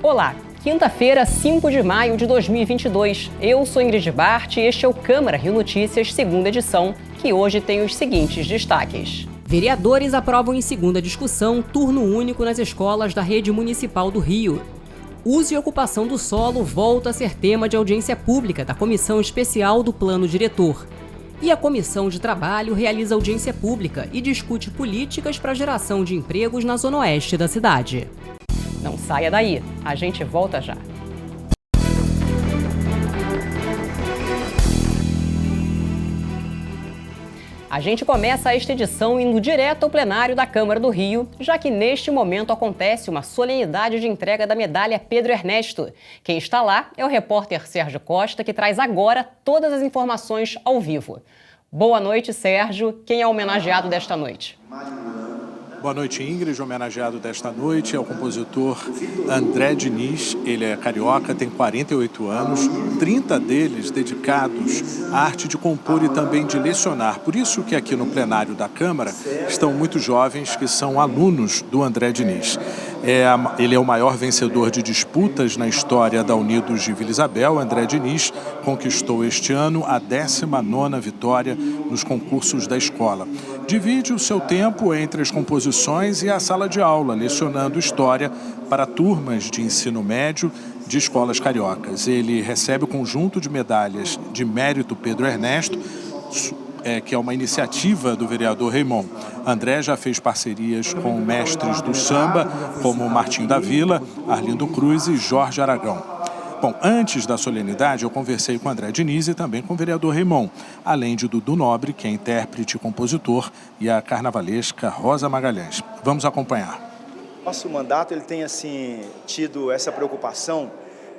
Olá, quinta-feira, 5 de maio de 2022. Eu sou Ingrid Bart e este é o Câmara Rio Notícias, segunda edição, que hoje tem os seguintes destaques. Vereadores aprovam em segunda discussão turno único nas escolas da rede municipal do Rio. Uso e ocupação do solo volta a ser tema de audiência pública da Comissão Especial do Plano Diretor. E a Comissão de Trabalho realiza audiência pública e discute políticas para a geração de empregos na zona oeste da cidade. Não saia daí, a gente volta já. A gente começa esta edição indo direto ao plenário da Câmara do Rio, já que neste momento acontece uma solenidade de entrega da medalha Pedro Ernesto. Quem está lá é o repórter Sérgio Costa, que traz agora todas as informações ao vivo. Boa noite, Sérgio. Quem é o homenageado desta noite? Boa noite, Ingrid. O homenageado desta noite é o compositor André Diniz. Ele é carioca, tem 48 anos, 30 deles dedicados à arte de compor e também de lecionar. Por isso que aqui no plenário da Câmara estão muitos jovens que são alunos do André Diniz. Ele é o maior vencedor de disputas na história da Unidos de Vila Isabel. André Diniz conquistou este ano a 19ª vitória nos concursos da escola. Divide o seu tempo entre as composições e a sala de aula, lecionando história para turmas de ensino médio de escolas cariocas. Ele recebe o conjunto de medalhas de mérito Pedro Ernesto, que é uma iniciativa do vereador Raymond. André já fez parcerias com mestres do samba, como Martim da Vila, Arlindo Cruz e Jorge Aragão. Bom, antes da solenidade, eu conversei com André Diniz e também com o vereador Raymond, além de Dudu Nobre, que é intérprete e compositor, e a carnavalesca Rosa Magalhães. Vamos acompanhar. Nosso mandato ele tem tido essa preocupação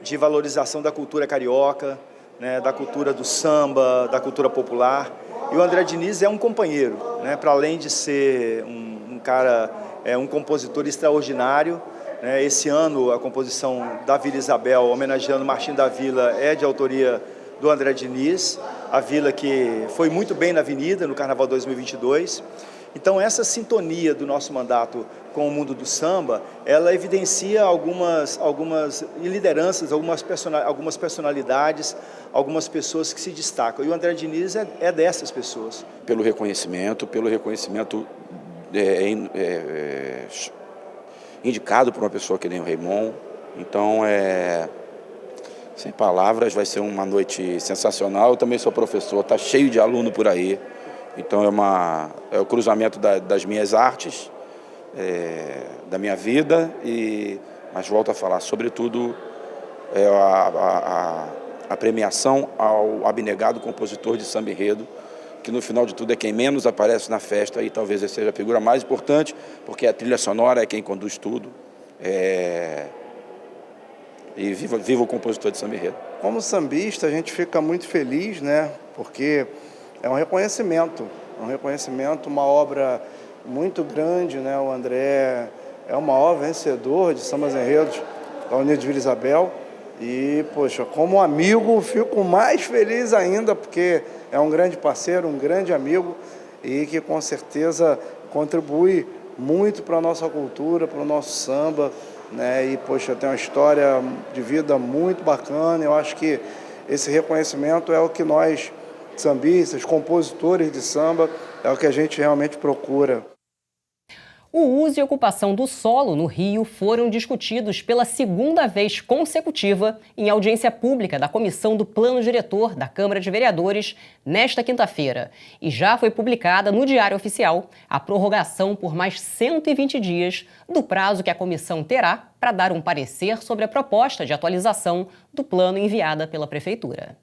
de valorização da cultura carioca, né, da cultura do samba, da cultura popular. E o André Diniz é um companheiro, né, para além de ser um cara, um compositor extraordinário. Esse ano, a composição da Vila Isabel, homenageando Martim da Vila, é de autoria do André Diniz, a vila que foi muito bem na Avenida, no Carnaval 2022. Então, essa sintonia do nosso mandato com o mundo do samba, ela evidencia algumas lideranças, algumas personalidades, algumas pessoas que se destacam. E o André Diniz é dessas pessoas. Pelo reconhecimento indicado por uma pessoa que nem o Raymond. Então, sem palavras, vai ser uma noite sensacional. Eu também sou professor, está cheio de aluno por aí. Então, é o cruzamento das minhas artes, da minha vida, mas volto a falar, sobretudo, a premiação ao abnegado compositor de samba enredo, que no final de tudo é quem menos aparece na festa e talvez seja a figura mais importante, porque a trilha sonora é quem conduz tudo. E viva o compositor de samba enredo. Como sambista, a gente fica muito feliz, né? Porque é um reconhecimento, uma obra muito grande, né? O André é o maior vencedor de sambas enredos da Unidos de Vila Isabel. E, poxa, como amigo, fico mais feliz ainda, porque é um grande parceiro, um grande amigo e que com certeza contribui muito para a nossa cultura, para o nosso samba, né? E, poxa, tem uma história de vida muito bacana. Eu acho que esse reconhecimento é o que nós, sambistas, compositores de samba, é o que a gente realmente procura. O uso e ocupação do solo no Rio foram discutidos pela segunda vez consecutiva em audiência pública da Comissão do Plano Diretor da Câmara de Vereadores nesta quinta-feira. E já foi publicada no Diário Oficial a prorrogação por mais 120 dias do prazo que a comissão terá para dar um parecer sobre a proposta de atualização do plano enviada pela Prefeitura.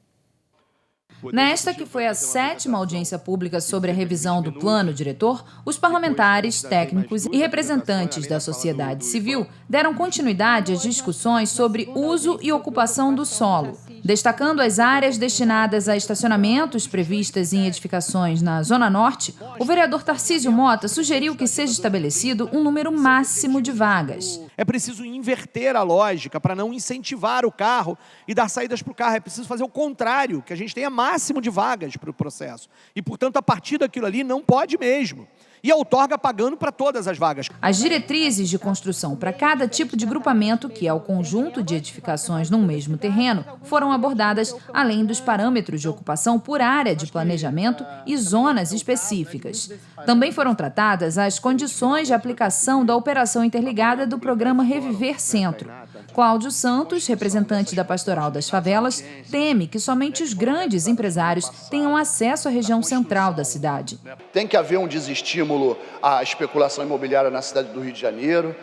Nesta, que foi a 7ª audiência pública sobre a revisão do plano diretor, os parlamentares, técnicos e representantes da sociedade civil deram continuidade às discussões sobre uso e ocupação do solo, destacando as áreas destinadas a estacionamentos previstas em edificações na Zona Norte. O vereador Tarcísio Mota sugeriu que seja estabelecido um número máximo de vagas. É preciso inverter a lógica para não incentivar o carro e dar saídas para o carro. É preciso fazer o contrário, que a gente tenha máximo de vagas para o processo. E, portanto, a partir daquilo ali não pode mesmo. e a outorga pagando para todas as vagas. As diretrizes de construção para cada tipo de grupamento, que é o conjunto de edificações num mesmo terreno, foram abordadas, além dos parâmetros de ocupação por área de planejamento e zonas específicas. Também foram tratadas as condições de aplicação da operação interligada do programa Reviver Centro. Cláudio Santos, representante da Pastoral das Favelas, teme que somente os grandes empresários tenham acesso à região central da cidade. Tem que haver um desestímulo à especulação imobiliária na cidade do Rio de Janeiro.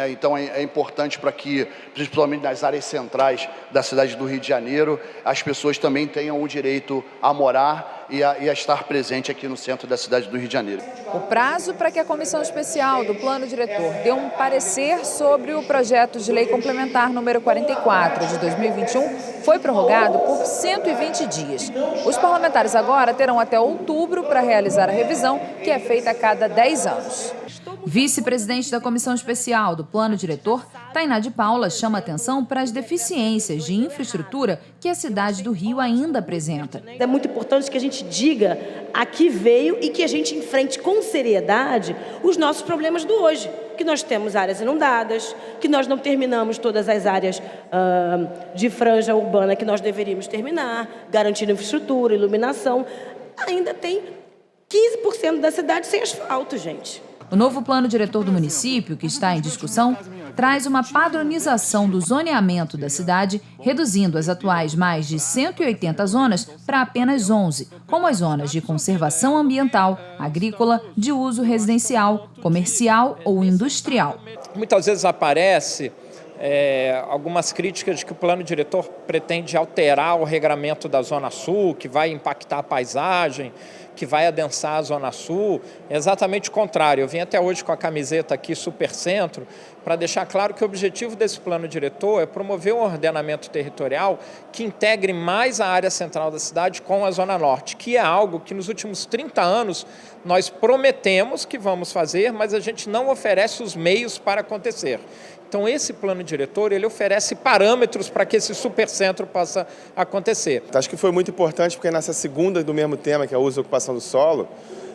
Então é importante para que, principalmente nas áreas centrais da cidade do Rio de Janeiro, as pessoas também tenham o direito a morar e a estar presente aqui no centro da cidade do Rio de Janeiro. O prazo para que a Comissão Especial do Plano Diretor dê um parecer sobre o projeto de lei complementar número 44 de 2021 foi prorrogado por 120 dias. Os parlamentares agora terão até outubro para realizar a revisão, que é feita a cada 10 anos. Vice-presidente da Comissão Especial do Plano Diretor, Tainá de Paula, chama atenção para as deficiências de infraestrutura que a cidade do Rio ainda apresenta. É muito importante que a gente diga a que veio e que a gente enfrente com seriedade os nossos problemas do hoje. Que nós temos áreas inundadas, que nós não terminamos todas as áreas de franja urbana que nós deveríamos terminar, garantindo infraestrutura, iluminação. Ainda tem 15% da cidade sem asfalto, gente. O novo plano diretor do município, que está em discussão, traz uma padronização do zoneamento da cidade, reduzindo as atuais mais de 180 zonas para apenas 11, como as zonas de conservação ambiental, agrícola, de uso residencial, comercial ou industrial. Muitas vezes aparece algumas críticas de que o plano diretor pretende alterar o regramento da Zona Sul, que vai impactar a paisagem, que vai adensar a Zona Sul. É exatamente o contrário. Eu vim até hoje com a camiseta aqui Supercentro para deixar claro que o objetivo desse plano diretor é promover um ordenamento territorial que integre mais a área central da cidade com a Zona Norte, que é algo que nos últimos 30 anos nós prometemos que vamos fazer, mas a gente não oferece os meios para acontecer. Então, esse plano diretor, ele oferece parâmetros para que esse supercentro possa acontecer. Acho que foi muito importante porque nessa segunda do mesmo tema, que é o uso e ocupação do solo,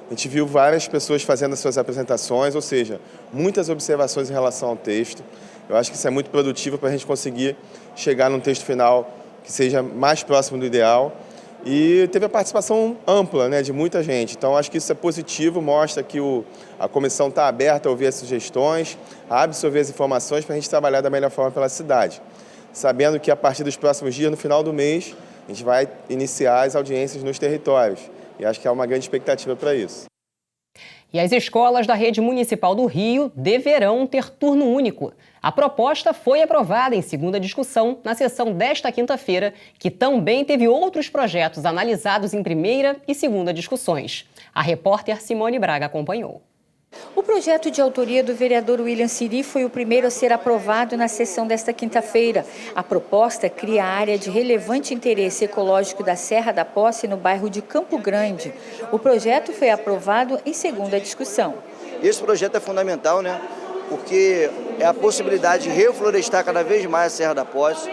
a gente viu várias pessoas fazendo as suas apresentações, ou seja, muitas observações em relação ao texto. Eu acho que isso é muito produtivo para a gente conseguir chegar num texto final que seja mais próximo do ideal. E teve a participação ampla, de muita gente. Então, acho que isso é positivo, mostra que a comissão está aberta a ouvir as sugestões, a absorver as informações para a gente trabalhar da melhor forma pela cidade. Sabendo que a partir dos próximos dias, no final do mês, a gente vai iniciar as audiências nos territórios. E acho que há uma grande expectativa para isso. E as escolas da rede municipal do Rio deverão ter turno único. A proposta foi aprovada em segunda discussão na sessão desta quinta-feira, que também teve outros projetos analisados em primeira e segunda discussões. A repórter Simone Braga acompanhou. O projeto de autoria do vereador William Siri foi o primeiro a ser aprovado na sessão desta quinta-feira. A proposta cria a área de relevante interesse ecológico da Serra da Posse, no bairro de Campo Grande. O projeto foi aprovado em segunda discussão. Esse projeto é fundamental, porque é a possibilidade de reflorestar cada vez mais a Serra da Posse,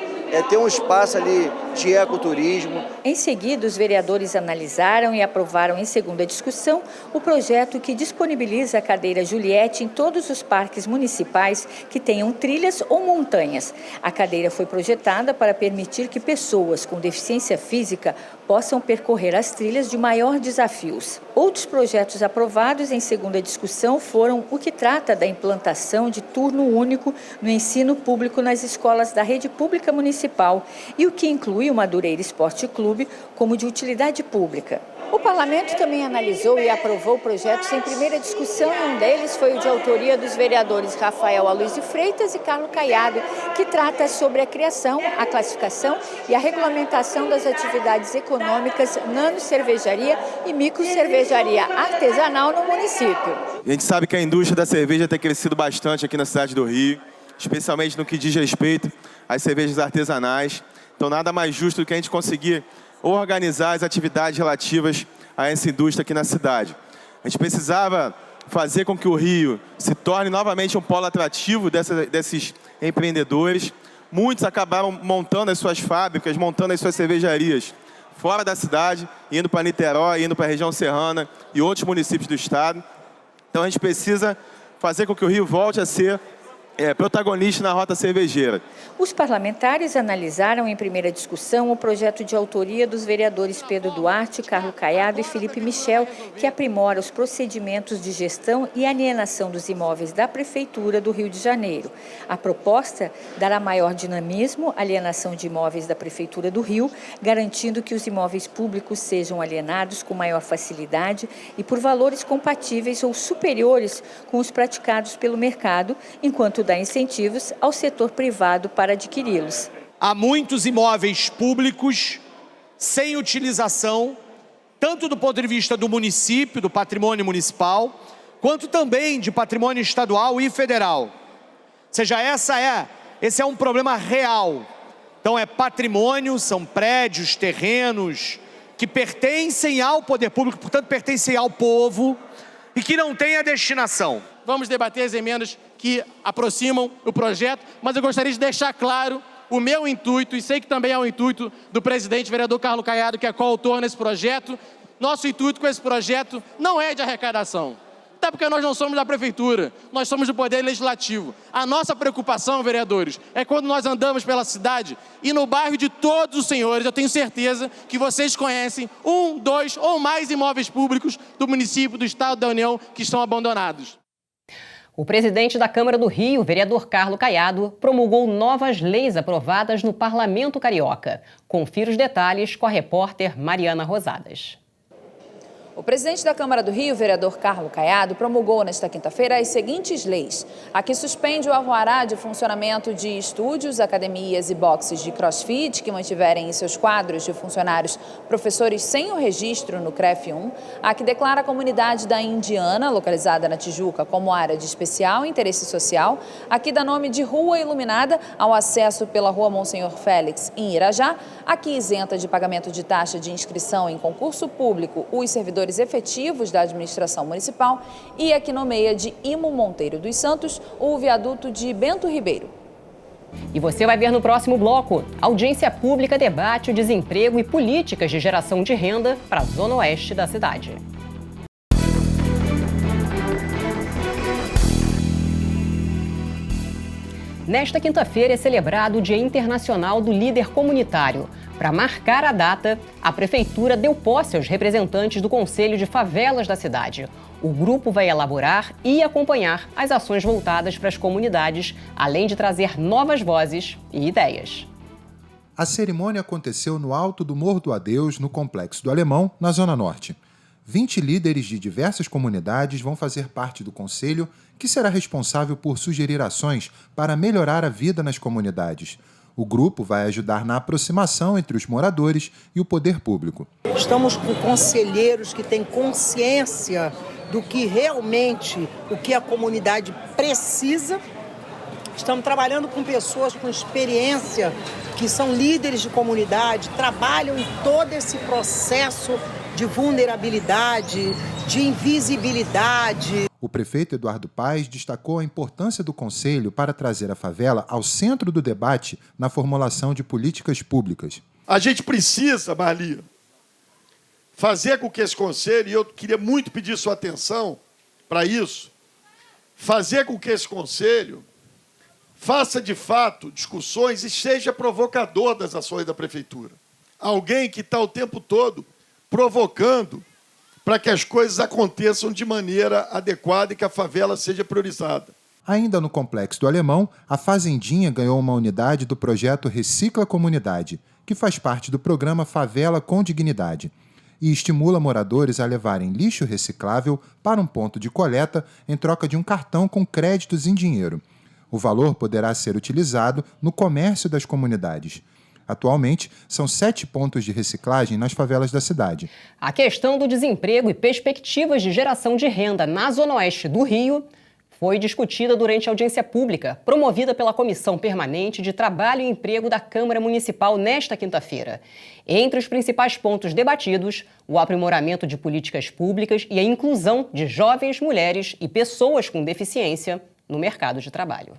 ter um espaço ali de ecoturismo. Em seguida, os vereadores analisaram e aprovaram em segunda discussão o projeto que disponibiliza a cadeira Juliette em todos os parques municipais que tenham trilhas ou montanhas. A cadeira foi projetada para permitir que pessoas com deficiência física possam percorrer as trilhas de maior desafios. Outros projetos aprovados em segunda discussão foram o que trata da implantação de turno único no ensino público nas escolas da rede pública municipal e o que inclui o Madureira Esporte Clube como de utilidade pública. O parlamento também analisou e aprovou projetos em primeira discussão e um deles foi o de autoria dos vereadores Rafael Aloysio Freitas e Carlos Caiado, que trata sobre a criação, a classificação e a regulamentação das atividades econômicas nano-cervejaria e micro-cervejaria artesanal no município. A gente sabe que a indústria da cerveja tem crescido bastante aqui na cidade do Rio, especialmente no que diz respeito às cervejas artesanais. Então, nada mais justo do que a gente conseguir organizar as atividades relativas a essa indústria aqui na cidade. A gente precisava fazer com que o Rio se torne novamente um polo atrativo desses empreendedores. Muitos acabaram montando as suas fábricas, montando as suas cervejarias fora da cidade, indo para Niterói, indo para a região serrana e outros municípios do estado. Então a gente precisa fazer com que o Rio volte a ser protagonista na rota cervejeira. Os parlamentares analisaram em primeira discussão o projeto de autoria dos vereadores Pedro Duarte, Carlos Caiado e Felipe Michel, que aprimora os procedimentos de gestão e alienação dos imóveis da Prefeitura do Rio de Janeiro. A proposta dará maior dinamismo à alienação de imóveis da Prefeitura do Rio, garantindo que os imóveis públicos sejam alienados com maior facilidade e por valores compatíveis ou superiores com os praticados pelo mercado, enquanto dá incentivos ao setor privado para adquiri-los. Há muitos imóveis públicos sem utilização, tanto do ponto de vista do município, do patrimônio municipal, quanto também de patrimônio estadual e federal. Ou seja, esse é um problema real. Então é patrimônio, são prédios, terrenos que pertencem ao poder público, portanto pertencem ao povo e que não têm a destinação. Vamos debater as emendas que aproximam o projeto, mas eu gostaria de deixar claro o meu intuito, e sei que também é o intuito do presidente, vereador Carlos Caiado, que é coautor nesse projeto. Nosso intuito com esse projeto não é de arrecadação, até porque nós não somos da prefeitura, nós somos do poder legislativo. A nossa preocupação, vereadores, é quando nós andamos pela cidade e no bairro de todos os senhores, eu tenho certeza que vocês conhecem 1, 2 ou mais imóveis públicos do município, do estado, da União, que estão abandonados. O presidente da Câmara do Rio, vereador Carlos Caiado, promulgou novas leis aprovadas no Parlamento Carioca. Confira os detalhes com a repórter Mariana Rosadas. O presidente da Câmara do Rio, vereador Carlos Caiado, promulgou nesta quinta-feira as seguintes leis. A que suspende o alvará de funcionamento de estúdios, academias e boxes de crossfit que mantiverem em seus quadros de funcionários professores sem o registro no CREF 1. A que declara a comunidade da Indiana, localizada na Tijuca, como área de especial interesse social. A que dá nome de Rua Iluminada ao acesso pela Rua Monsenhor Félix, em Irajá. A que isenta de pagamento de taxa de inscrição em concurso público os servidores efetivos da administração municipal e a que nomeia de Imo Monteiro dos Santos o viaduto de Bento Ribeiro. E você vai ver no próximo bloco. A audiência pública debate o desemprego e políticas de geração de renda para a zona oeste da cidade. Nesta quinta-feira é celebrado o Dia Internacional do Líder Comunitário. Para marcar a data, a Prefeitura deu posse aos representantes do Conselho de Favelas da cidade. O grupo vai elaborar e acompanhar as ações voltadas para as comunidades, além de trazer novas vozes e ideias. A cerimônia aconteceu no alto do Morro do Adeus, no Complexo do Alemão, na Zona Norte. 20 líderes de diversas comunidades vão fazer parte do conselho, que será responsável por sugerir ações para melhorar a vida nas comunidades. O grupo vai ajudar na aproximação entre os moradores e o poder público. Estamos com conselheiros que têm consciência do que realmente o que a comunidade precisa. Estamos trabalhando com pessoas com experiência, que são líderes de comunidade, trabalham em todo esse processo de vulnerabilidade, de invisibilidade. O prefeito Eduardo Paes destacou a importância do Conselho para trazer a favela ao centro do debate na formulação de políticas públicas. A gente precisa, Marli, fazer com que esse Conselho, e eu queria muito pedir sua atenção para isso, fazer com que esse Conselho faça, de fato, discussões e seja provocador das ações da Prefeitura. Alguém que está o tempo todo provocando para que as coisas aconteçam de maneira adequada e que a favela seja priorizada. Ainda no Complexo do Alemão, a Fazendinha ganhou uma unidade do projeto Recicla Comunidade, que faz parte do programa Favela com Dignidade, e estimula moradores a levarem lixo reciclável para um ponto de coleta em troca de um cartão com créditos em dinheiro. O valor poderá ser utilizado no comércio das comunidades. Atualmente, são 7 pontos de reciclagem nas favelas da cidade. A questão do desemprego e perspectivas de geração de renda na Zona Oeste do Rio foi discutida durante a audiência pública, promovida pela Comissão Permanente de Trabalho e Emprego da Câmara Municipal nesta quinta-feira. Entre os principais pontos debatidos, o aprimoramento de políticas públicas e a inclusão de jovens, mulheres e pessoas com deficiência no mercado de trabalho.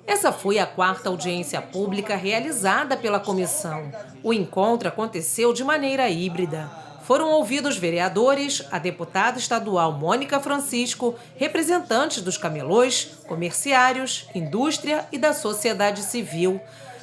Essa foi a 4ª audiência pública realizada pela comissão. O encontro aconteceu de maneira híbrida. Foram ouvidos vereadores, a deputada estadual Mônica Francisco, representantes dos camelôs, comerciários, indústria e da sociedade civil.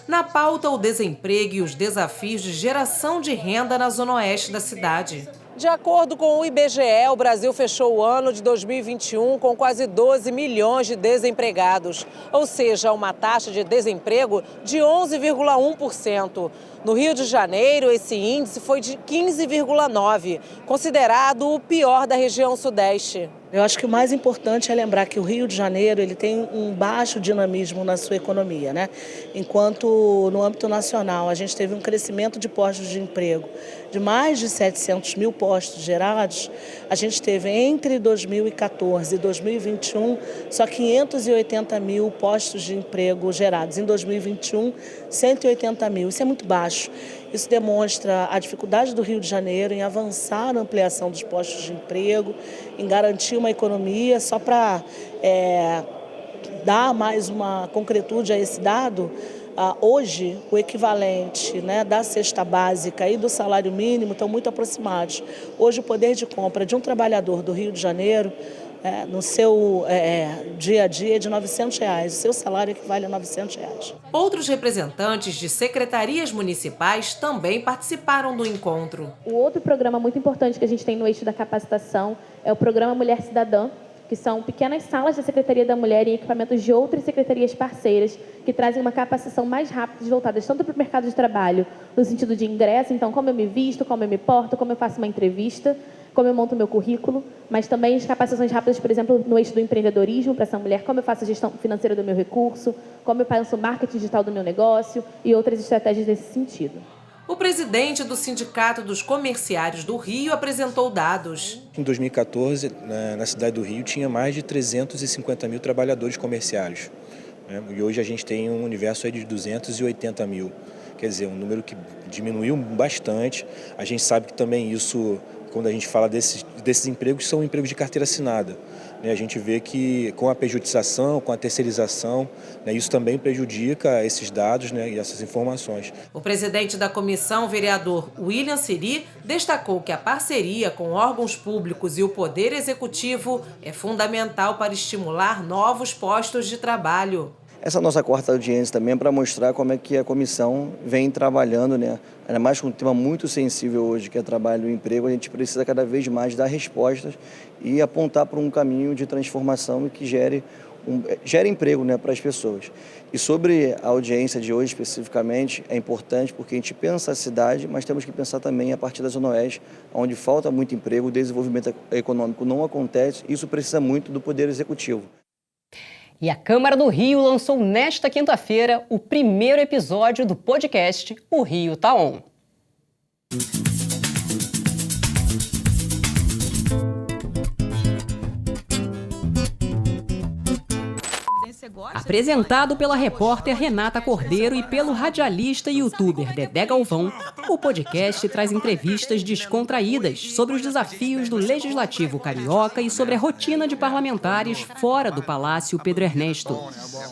Na pauta, o desemprego e os desafios de geração de renda na zona oeste da cidade. De acordo com o IBGE, o Brasil fechou o ano de 2021 com quase 12 milhões de desempregados, ou seja, uma taxa de desemprego de 11,1%. No Rio de Janeiro, esse índice foi de 15,9%, considerado o pior da região sudeste. Eu acho que o mais importante é lembrar que o Rio de Janeiro ele tem um baixo dinamismo na sua economia, né? Enquanto no âmbito nacional a gente teve um crescimento de postos de emprego de mais de 700 mil postos gerados, a gente teve entre 2014 e 2021 só 580 mil postos de emprego gerados. Em 2021, 180 mil. Isso é muito baixo. Isso demonstra a dificuldade do Rio de Janeiro em avançar na ampliação dos postos de emprego, em garantir uma economia. Só para dar mais uma concretude a esse dado, hoje o equivalente, né, da cesta básica e do salário mínimo estão muito aproximados. Hoje o poder de compra de um trabalhador do Rio de Janeiro no seu dia a dia é de R$900. O seu salário equivale a R$900. Outros representantes de secretarias municipais também participaram do encontro. O outro programa muito importante que a gente tem no eixo da capacitação é o programa Mulher Cidadã, que são pequenas salas da Secretaria da Mulher e equipamentos de outras secretarias parceiras que trazem uma capacitação mais rápida, voltadas tanto para o mercado de trabalho, no sentido de ingresso, então como eu me visto, como eu me porto, como eu faço uma entrevista, como eu monto meu currículo, mas também as capacitações rápidas, por exemplo, no eixo do empreendedorismo para essa mulher, como eu faço a gestão financeira do meu recurso, como eu faço o marketing digital do meu negócio e outras estratégias nesse sentido. O presidente do Sindicato dos Comerciários do Rio apresentou dados. Em 2014, na cidade do Rio, tinha mais de 350 mil trabalhadores comerciários. E hoje a gente tem um universo aí de 280 mil. Quer dizer, um número que diminuiu bastante. A gente sabe que também isso, quando a gente fala desses empregos, são empregos de carteira assinada. A gente vê que com a pejotização, com a terceirização, isso também prejudica esses dados e essas informações. O presidente da comissão, vereador William Siri, destacou que a parceria com órgãos públicos e o Poder Executivo é fundamental para estimular novos postos de trabalho. Essa nossa quarta audiência também é para mostrar como é que a comissão vem trabalhando, ainda mais com um tema muito sensível hoje, que é trabalho e emprego. A gente precisa cada vez mais dar respostas e apontar para um caminho de transformação e que gere emprego para as pessoas. E sobre a audiência de hoje especificamente, é importante porque a gente pensa a cidade, mas temos que pensar também a partir da Zona Oeste, onde falta muito emprego, o desenvolvimento econômico não acontece, isso precisa muito do Poder Executivo. E a Câmara do Rio lançou nesta quinta-feira o primeiro episódio do podcast O Rio Tá On. Apresentado pela repórter Renata Cordeiro e pelo radialista e youtuber Dedé Galvão, o podcast traz entrevistas descontraídas sobre os desafios do Legislativo Carioca e sobre a rotina de parlamentares fora do Palácio Pedro Ernesto.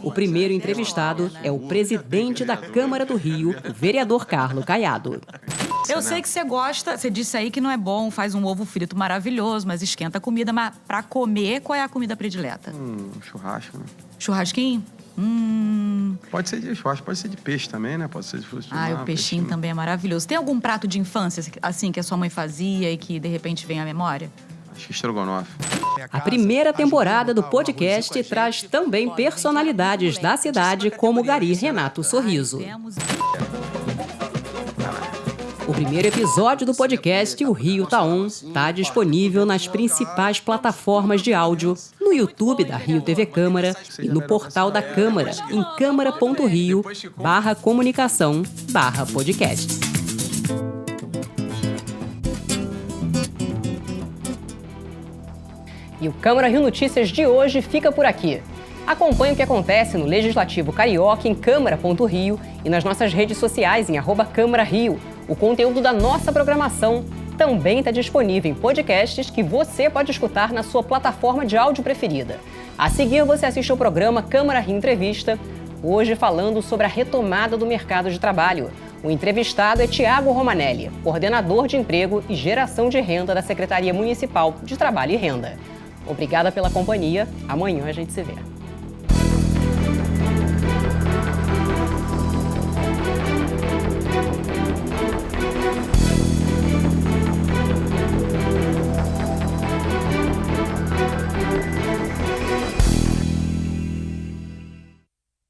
O primeiro entrevistado é o presidente da Câmara do Rio, o vereador Carlos Caiado. Eu sei que você gosta, você disse aí que não é bom, faz um ovo frito maravilhoso, mas esquenta a comida. Mas pra comer, qual é a comida predileta? Churrasco, né? Churrasquinho? Pode ser de churrasco, pode ser de peixe também, né? Pode ser de frutos do mar. O peixinho também é maravilhoso. Tem algum prato de infância, assim, que a sua mãe fazia e que, de repente, vem à memória? Acho que estrogonofe. A primeira temporada do podcast traz também personalidades da cidade, como Gari Renato Sorriso. O primeiro episódio do podcast O Rio Tá On está disponível nas principais plataformas de áudio, no YouTube da Rio TV Câmara e no portal da Câmara, em câmara.rio/comunicação/podcasts. E o Câmara Rio Notícias de hoje fica por aqui. Acompanhe o que acontece no Legislativo Carioca em câmara.rio e nas nossas redes sociais em @CâmaraRio. O conteúdo da nossa programação também está disponível em podcasts que você pode escutar na sua plataforma de áudio preferida. A seguir, você assiste ao programa Câmara Rio Entrevista, hoje falando sobre a retomada do mercado de trabalho. O entrevistado é Tiago Romanelli, coordenador de Emprego e Geração de Renda da Secretaria Municipal de Trabalho e Renda. Obrigada pela companhia. Amanhã a gente se vê.